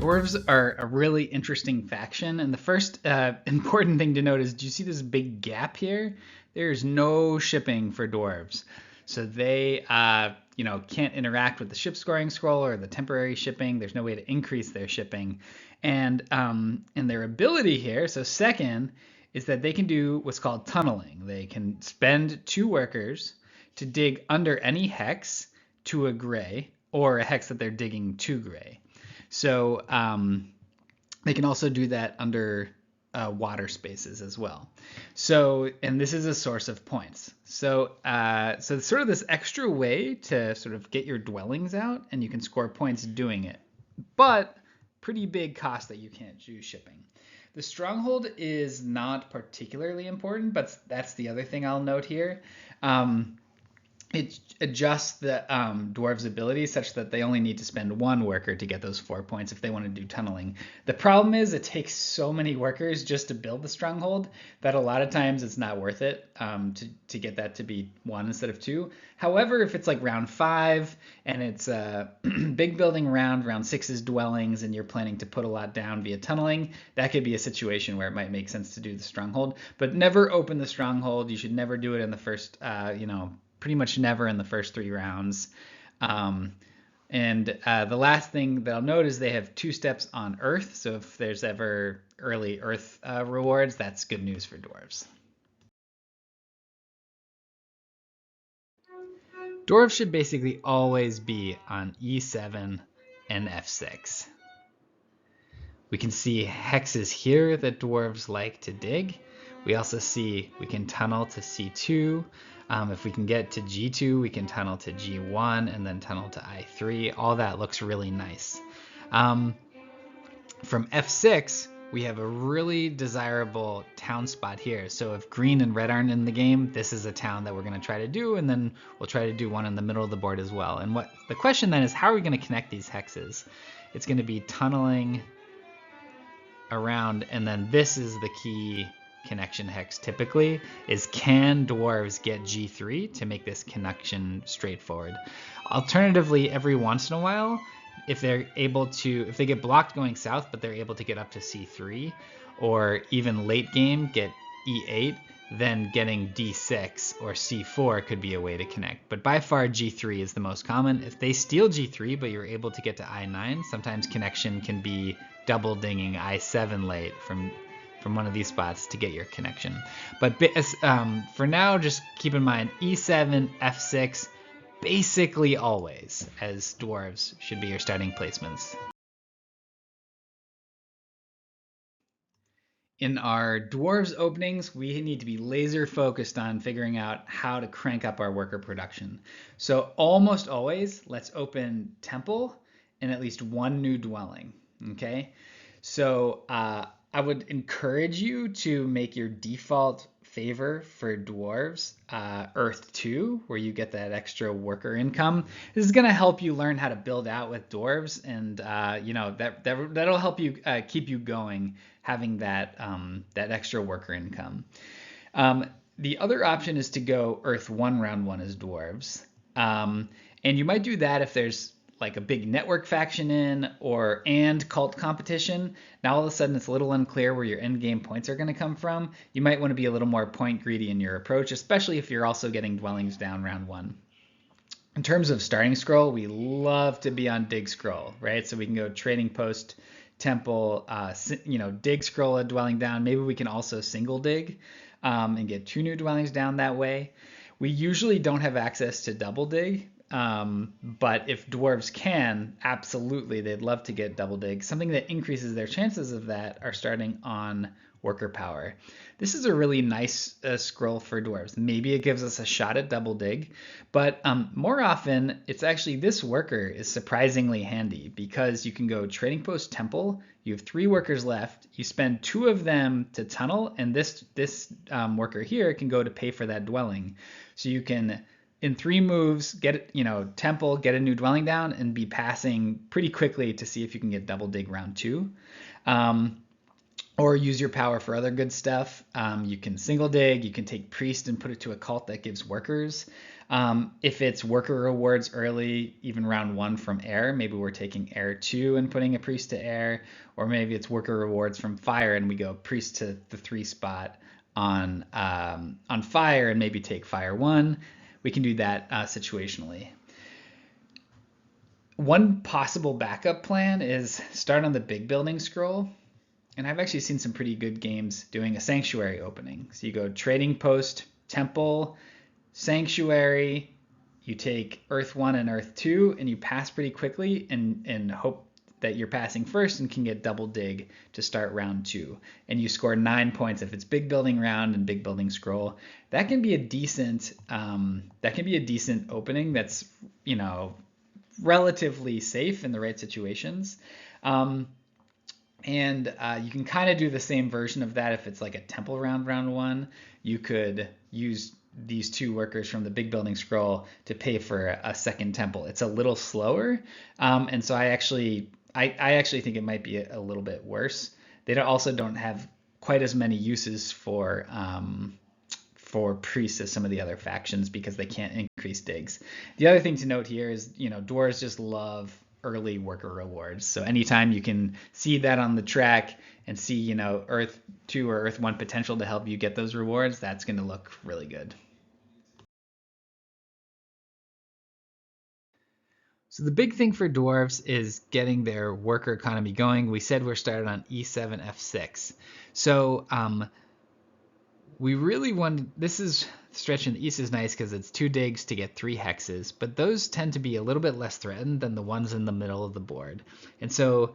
Dwarves are a really interesting faction, and the first important thing to note is, do you see this big gap here? There's no shipping for Dwarves. So they can't interact with the ship scoring scroll or the temporary shipping. There's no way to increase their shipping. And their ability here, so second, is that they can do what's called tunneling. They can spend 2 workers to dig under any hex to a gray, or a hex that they're digging to gray. So they can also do that under water spaces as well. So, and this is a source of points. So it's sort of this extra way to sort of get your dwellings out, and you can score points doing it. But pretty big cost that you can't do shipping. The stronghold is not particularly important, but that's the other thing I'll note here. It adjusts the dwarves' abilities such that they only need to spend 1 worker to get those 4 points if they want to do tunneling. The problem is it takes so many workers just to build the stronghold that a lot of times it's not worth it to get that to be 1 instead of 2. However, if it's like round 5 and it's a big building round 6 is dwellings, and you're planning to put a lot down via tunneling, that could be a situation where it might make sense to do the stronghold. But never open the stronghold. You should never do it in the first, pretty much never in the first 3 rounds. The last thing that I'll note is they have 2 steps on Earth. So if there's ever early Earth rewards, that's good news for Dwarves. Dwarves should basically always be on E7 and F6. We can see hexes here that Dwarves like to dig. We also see we can tunnel to C2. If we can get to G2, we can tunnel to G1 and then tunnel to I3. All that looks really nice. From F6, we have a really desirable town spot here. So if green and red aren't in the game, this is a town that we're going to try to do, and then we'll try to do one in the middle of the board as well. And what the question then is, how are we going to connect these hexes? It's going to be tunneling around, and then this is the key connection hex typically, is can Dwarves get G3 to make this connection straightforward. Alternatively, every once in a while, if they get blocked going south but they're able to get up to C3, or even late game get E8, then getting D6 or C4 could be a way to connect. But by far G3 is the most common. If they steal G3 but you're able to get to I9, sometimes connection can be double dinging I7 late from one of these spots to get your connection. But for now, just keep in mind E7, F6, basically always, as Dwarves should be your starting placements. In our Dwarves openings, we need to be laser focused on figuring out how to crank up our worker production. So almost always, let's open Temple and at least 1 new dwelling, okay? So I would encourage you to make your default favor for Dwarves Earth 2, where you get that extra worker income. This is going to help you learn how to build out with Dwarves, and that'll help you keep you going, having that extra worker income. The other option is to go Earth 1 round 1 as Dwarves, and you might do that if there's like a big network faction and cult competition. Now all of a sudden it's a little unclear where your end game points are going to come from. You might want to be a little more point greedy in your approach, especially if you're also getting dwellings down round 1. In terms of starting scroll, we love to be on dig scroll, right? So we can go trading post, temple, dig scroll a dwelling down. Maybe we can also single dig and get 2 new dwellings down that way. We usually don't have access to double dig. But if Dwarves can, absolutely, they'd love to get double dig. Something that increases their chances of that are starting on worker power. This is a really nice scroll for Dwarves. Maybe it gives us a shot at double dig, but more often it's actually this worker is surprisingly handy, because you can go trading post temple. You have 3 workers left. You spend 2 of them to tunnel, and this worker here can go to pay for that dwelling. So you can, in 3 moves, get temple, get a new dwelling down, and be passing pretty quickly to see if you can get double dig round 2. or use your power for other good stuff. You can single dig, you can take priest and put it to a cult that gives workers. If it's worker rewards early, even round 1 from air, maybe we're taking air 2 and putting a priest to air, or maybe it's worker rewards from fire and we go priest to the 3 spot on fire and maybe take fire 1. We can do that situationally. One possible backup plan is start on the big building scroll. And I've actually seen some pretty good games doing a sanctuary opening. So you go trading post, temple, sanctuary, you take Earth 1 and Earth 2, and you pass pretty quickly and hope that you're passing first and can get double dig to start round 2. And you score 9 points if it's big building round and big building scroll. That can be a decent opening that's, relatively safe in the right situations. And you can kind of do the same version of that if it's like a temple round 1. You could use these 2 workers from the big building scroll to pay for a second temple. It's a little slower, and so I actually think it might be a little bit worse. They also don't have quite as many uses for priests as some of the other factions because they can't increase digs. The other thing to note here is, dwarves just love early worker rewards. So anytime you can see that on the track and see, Earth 2 or Earth 1 potential to help you get those rewards, that's going to look really good. So the big thing for dwarves is getting their worker economy going. We said we're started on E7, F6. So we really want, this is stretch in the east is nice because it's 2 digs to get 3 hexes, but those tend to be a little bit less threatened than the ones in the middle of the board. And so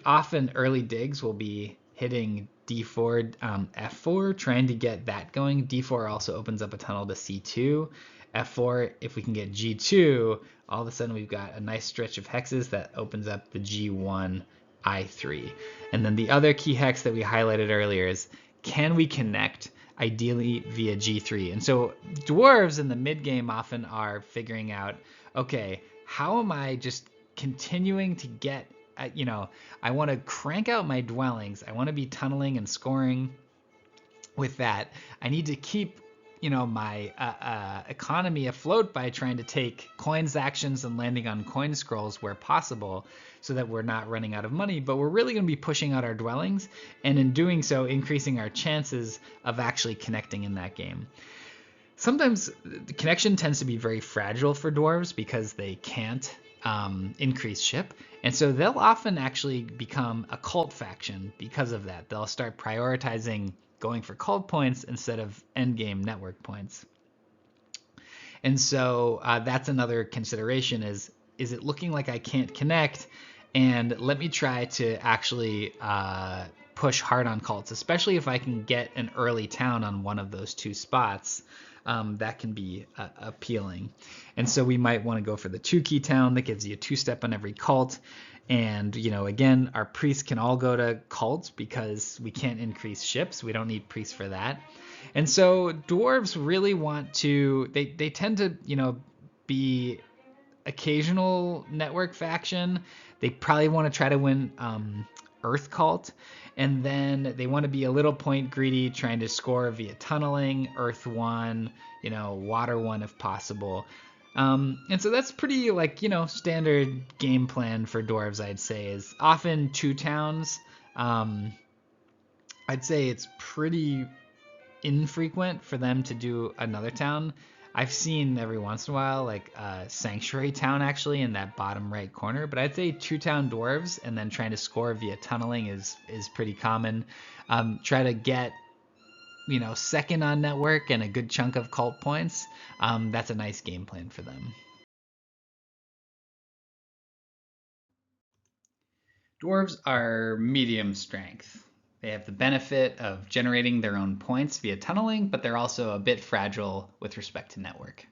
often early digs will be hitting D4, F4, trying to get that going. D4 also opens up a tunnel to C2. F4, if we can get G2, all of a sudden we've got a nice stretch of hexes that opens up the G1, I3. And then the other key hex that we highlighted earlier is, can we connect ideally via G3? And so dwarves in the mid game often are figuring out, okay, how am I just continuing to get, I want to crank out my dwellings. I want to be tunneling and scoring with that. I need to keep my economy afloat by trying to take coins actions and landing on coin scrolls where possible so that we're not running out of money, but we're really going to be pushing out our dwellings, and in doing so increasing our chances of actually connecting in that game. Sometimes the connection tends to be very fragile for dwarves because they can't increase ship, and so they'll often actually become a cult faction because of that. They'll start prioritizing going for cult points instead of endgame network points. And so that's another consideration is it looking like I can't connect? And let me try to actually push hard on cults, especially if I can get an early town on one of those 2 spots. That can be appealing. And so we might want to go for the 2 key town that gives you a 2-step on every cult. And, again, our priests can all go to cults because we can't increase ships. We don't need priests for that. And so dwarves really want to, they tend to, be occasional network faction. They probably want to try to win Earth Cult. And then they want to be a little point greedy, trying to score via tunneling, Earth 1, Water 1 if possible. And so that's pretty standard game plan for dwarves, I'd say, is often 2 towns. I'd say it's pretty infrequent for them to do another town. I've seen every once in a while like a sanctuary town actually in that bottom right corner, but I'd say 2 town dwarves and then trying to score via tunneling is pretty common. Try to get second on network and a good chunk of cult points. That's a nice game plan for them. Dwarves are medium strength. They have the benefit of generating their own points via tunneling, but they're also a bit fragile with respect to network.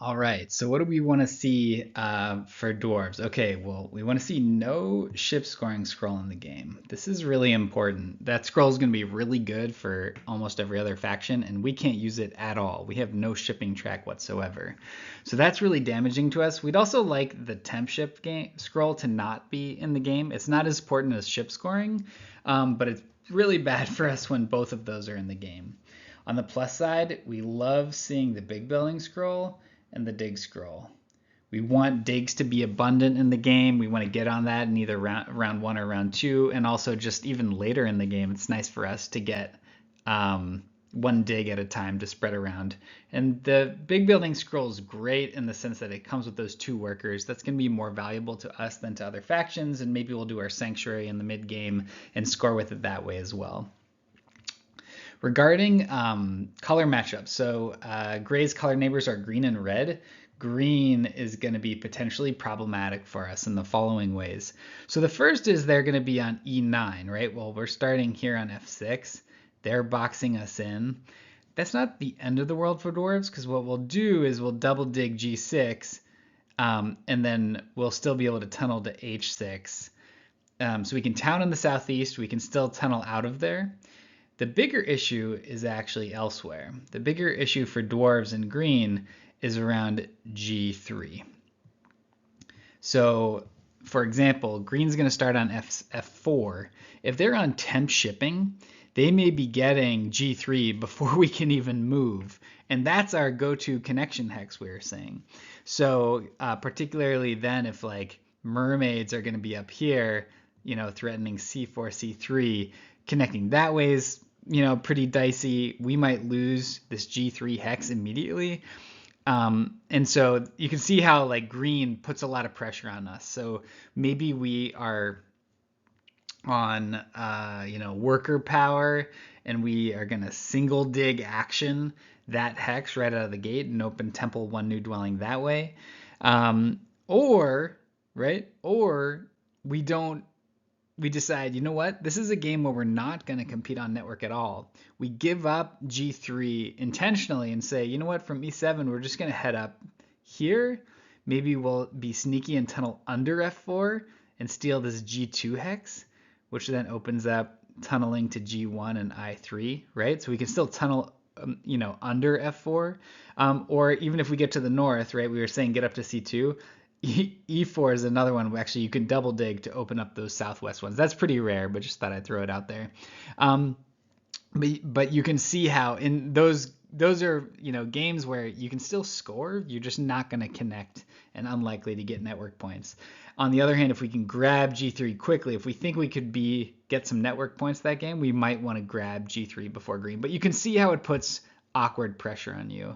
All right, so what do we want to see for dwarves? Okay, well, we want to see no ship scoring scroll in the game. This is really important. That scroll is going to be really good for almost every other faction, and we can't use it at all. We have no shipping track whatsoever. So that's really damaging to us. We'd also like the temp ship scroll to not be in the game. It's not as important as ship scoring, but it's really bad for us when both of those are in the game. On the plus side, we love seeing the big building scroll and the dig scroll. We want digs to be abundant in the game. We want to get on that in either round 1 or round 2, and also just even later in the game, it's nice for us to get one dig at a time to spread around. And the big building scroll is great in the sense that it comes with those 2 workers. That's going to be more valuable to us than to other factions, and maybe we'll do our sanctuary in the mid game and score with it that way as well. Regarding color matchups, so gray's color neighbors are green and red. Green is going to be potentially problematic for us in the following ways. So the first is they're going to be on E9, right? Well, we're starting here on F6. They're boxing us in. That's not the end of the world for dwarves, because what we'll do is we'll double dig G6, and then we'll still be able to tunnel to H6. So we can town in the southeast. We can still tunnel out of there. The bigger issue is actually elsewhere. The bigger issue for dwarves in green is around G3. So, for example, green's going to start on F4. If they're on temp shipping, they may be getting G3 before we can even move. And that's our go-to connection hex, we were saying. So particularly then if like mermaids are going to be up here, threatening C4, C3, connecting that way is, pretty dicey. We might lose this G3 hex immediately. And so you can see how like green puts a lot of pressure on us. So maybe we are on, worker power, and we are going to single dig action that hex right out of the gate and open temple 1 new dwelling that way. Or we decide, you know what, this is a game where we're not going to compete on network at all. We give up G3 intentionally and say, you know what, from E7, we're just going to head up here. Maybe we'll be sneaky and tunnel under F4 and steal this G2 hex, which then opens up tunneling to G1 and I3, right? So we can still tunnel, under F4. Or even if we get to the north, right, we were saying get up to C2. E4 is another one. Actually, you can double dig to open up those southwest ones. That's pretty rare, but just thought I'd throw it out there. But you can see how in those are games where you can still score. You're just not going to connect and unlikely to get network points. On the other hand, if we can grab G3 quickly, if we think we could get some network points that game, we might want to grab G3 before green. But you can see how it puts awkward pressure on you.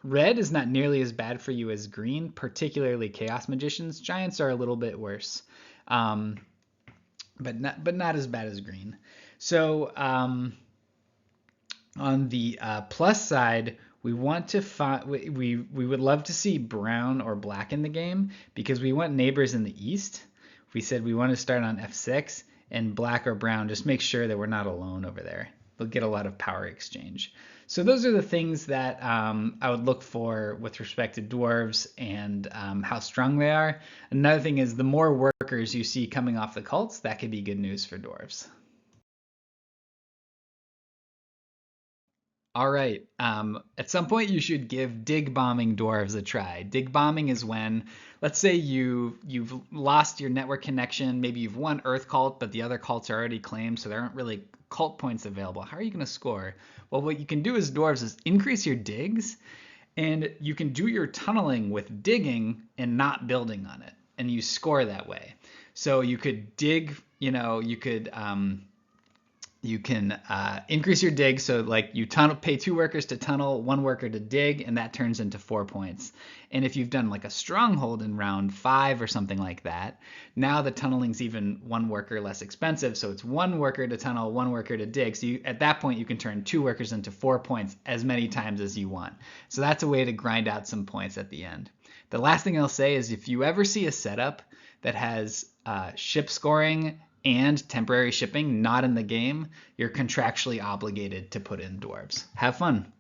Red is not nearly as bad for you as green, particularly Chaos Magicians. Giants are a little bit worse, but not as bad as green. So on the plus side, we want to we would love to see brown or black in the game because we want neighbors in the east. We said we want to start on F6, and black or brown, just make sure that we're not alone over there. They'll get a lot of power exchange. So those are the things that I would look for with respect to dwarves and how strong they are. Another thing is the more workers you see coming off the cults, that could be good news for dwarves. All right. At some point, you should give dig bombing dwarves a try. Dig bombing is when, let's say you've lost your network connection. Maybe you've won Earth Cult, but the other cults are already claimed, so there aren't really cult points available. How are you going to score? Well, what you can do as dwarves is increase your digs, and you can do your tunneling with digging and not building on it, and you score that way. So you could dig, you can increase your dig, so like you pay 2 workers to tunnel, 1 worker to dig, and that turns into 4 points. And if you've done like a stronghold in round 5 or something like that, now the tunneling's even 1 worker less expensive, so it's 1 worker to tunnel, 1 worker to dig. So at that point you can turn 2 workers into 4 points as many times as you want. So that's a way to grind out some points at the end. The last thing I'll say is if you ever see a setup that has ship scoring and temporary shipping not in the game, you're contractually obligated to put in dwarves. Have fun.